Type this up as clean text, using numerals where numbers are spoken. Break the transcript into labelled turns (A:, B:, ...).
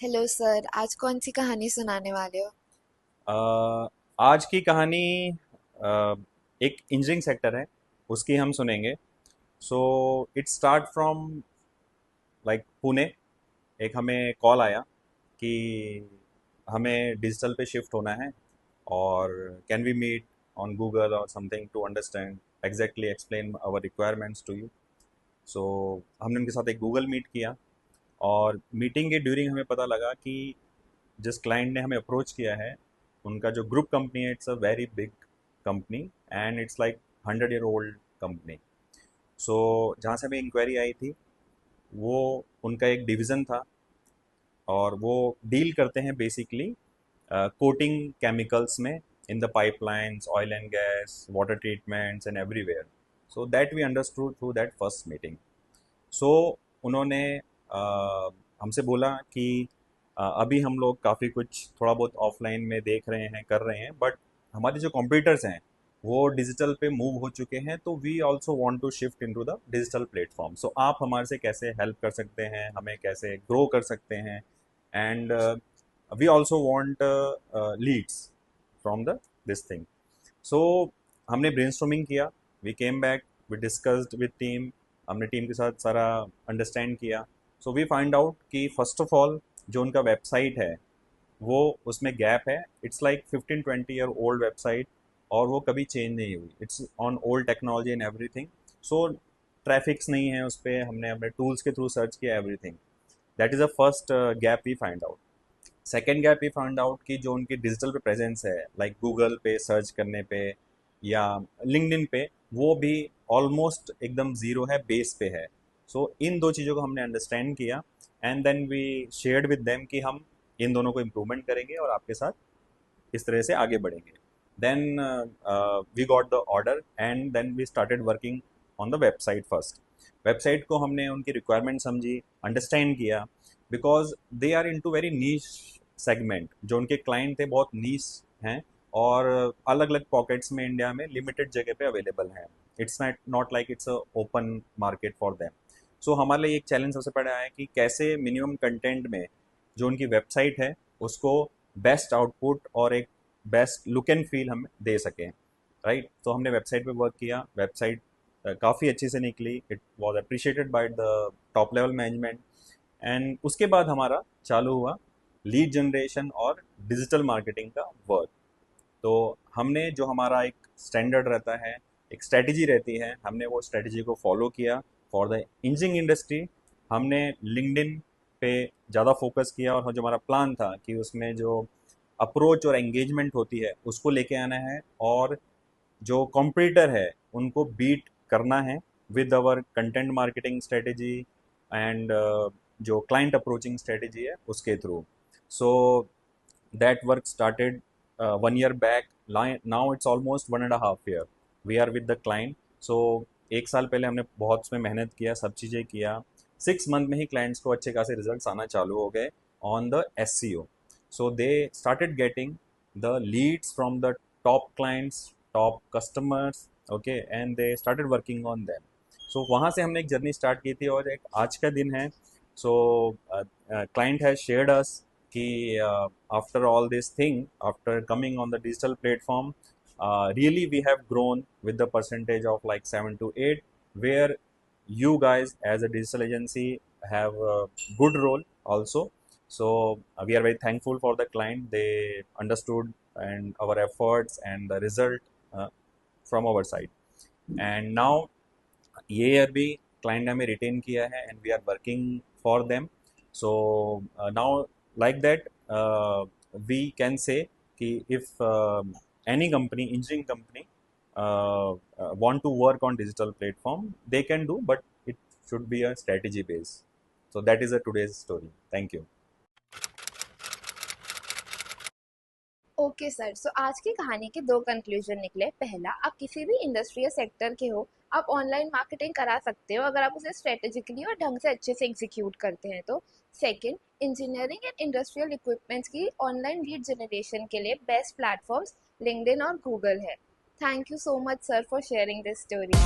A: Hello sir, आज कौन सी कहानी सुनाने वाले हो?
B: अ, आज की कहानी एक इंजीनियरिंग सेक्टर है, उसकी हम सुनेंगे। So it start from like Pune. एक हमें कॉल आया कि हमें डिजिटल पे शिफ्ट होना है, और can we meet on Google और something to understand exactly explain our requirements to you. So हमने उनके साथ एक गूगल मीट किया, और मीटिंग के ड्यूरिंग हमें पता लगा कि जिस क्लाइंट ने हमें अप्रोच किया है, उनका जो ग्रुप कंपनी है, it's a very big company, and it's like 100 year old company. So जहाँ से हमें इंक्वायरी आई थी, वो उनका एक डिवीज़न था, और वो डील करते हैं बेसिकली कोटिंग केमिकल्स में in the pipelines, oil and gas, water treatments and everywhere. So that we understood through that first meeting. So उन्होंने हमसे बोला कि अभी हम लोग काफ़ी कुछ थोड़ा बहुत ऑफलाइन में देख रहे हैं, कर रहे हैं, बट हमारे जो कंप्यूटर्स हैं वो डिजिटल पे मूव हो चुके हैं, तो we also want to shift into the digital platform. So आप हमारे से कैसे हेल्प कर सकते हैं, हमें कैसे ग्रो कर सकते हैं, and we also want leads from the this thing. So हमने ब्रेनस्टॉर्मिंग किया, we came back, we discussed with team. हमने टीम के साथ सारा अंडरस्टैंड किया। सो वी फाइंड आउट कि फर्स्ट ऑफ ऑल जो उनका वेबसाइट है, वो उसमें गैप है। It's like 15-20 year old website, और वो कभी चेंज नहीं हुई। It's on old technology and everything. So traffics नहीं है उस पर, हमने अपने टूल्स के थ्रू सर्च किया everything. That is a first gap we find out. Second gap ये फाइंड आउट कि जो उनकी डिजिटल पे प्रेजेंस है, लाइक गूगल पे सर्च करने पे या लिंक्डइन पे, वो भी ऑलमोस्ट एकदम ज़ीरो है, बेस पे है। सो इन दो चीज़ों को हमने अंडरस्टैंड किया, and then we shared with them कि हम इन दोनों को इम्प्रूवमेंट करेंगे और आपके साथ इस तरह से आगे बढ़ेंगे। Then we got the order, and then we started working on the website first. Website को हमने उनकी रिक्वायरमेंट समझी, अंडरस्टैंड किया, because they are into very niche segment. जो उनके क्लाइंट थे बहुत नीश हैं, और अलग अलग पॉकेट्स में इंडिया में लिमिटेड जगह पे अवेलेबल हैं। It's not not like it's a open market for them. So हमारे लिए एक चैलेंज सबसे बड़ा है कि कैसे मिनिमम कंटेंट में जो उनकी वेबसाइट है, उसको बेस्ट आउटपुट और एक बेस्ट लुक एंड फील हम दे सकें। राइट, तो हमने वेबसाइट पे वर्क किया। वेबसाइट काफ़ी अच्छे से निकली, it was appreciated by the top level management. And उसके बाद हमारा चालू हुआ लीड जनरेशन और डिजिटल मार्केटिंग का वर्क। तो हमने जो हमारा एक स्टैंडर्ड रहता है, एक स्ट्रेटजी रहती है, हमने वो स्ट्रेटजी को फॉलो किया फॉर द इंजीनियरिंग इंडस्ट्री। हमने लिंक्डइन पे ज़्यादा फोकस किया, और जो हमारा प्लान था कि उसमें जो अप्रोच और एंगेजमेंट होती है उसको लेके आना है, और जो कॉम्पिटिटर है उनको बीट करना है with our content marketing strategy, and जो क्लाइंट अप्रोचिंग स्ट्रेटजी है उसके through. So that work started 1 year back. Now it's almost 1.5 year we are with the client. So 1 साल पहले हमने बहुत उसमें मेहनत किया, सब चीज़ें किया। 6 मंथ में ही क्लाइंट्स को अच्छे खासे रिजल्ट्स आना चालू हो गए on the SEO। So they started getting the leads from the top clients, top customers, okay, and they started working on them. So वहाँ से हमने एक जर्नी स्टार्ट की थी, और एक आज का दिन है। सो client has shared us कि after all this thing, after coming on the digital platform, really we have grown with the percentage of like 7 to 8, where you guys as a digital agency have a good role also. So we are very thankful for the client. They understood and our efforts and the result from our side. And now ये year भी client ने हमें retain किया है, and we are working for them. So now like that we can say कि if any company, engineering company, want to work on digital platform, they can do, but it should be a strategy base. So that is a today's story. Thank you.
A: Okay sir, so आज की कहानी के दो conclusion निकले। पहला, आप किसी भी इंडस्ट्री या सेक्टर के हो, आप ऑनलाइन मार्केटिंग करा सकते हो अगर आप उसे स्ट्रेटेजिकली और ढंग से अच्छे से एग्जीक्यूट करते हैं तो। Second, engineering and industrial equipments की ऑनलाइन लीड जनरेशन के लिए बेस्ट प्लेटफॉर्म्स लिंक्डइन और गूगल है। Thank you so much sir for sharing this story.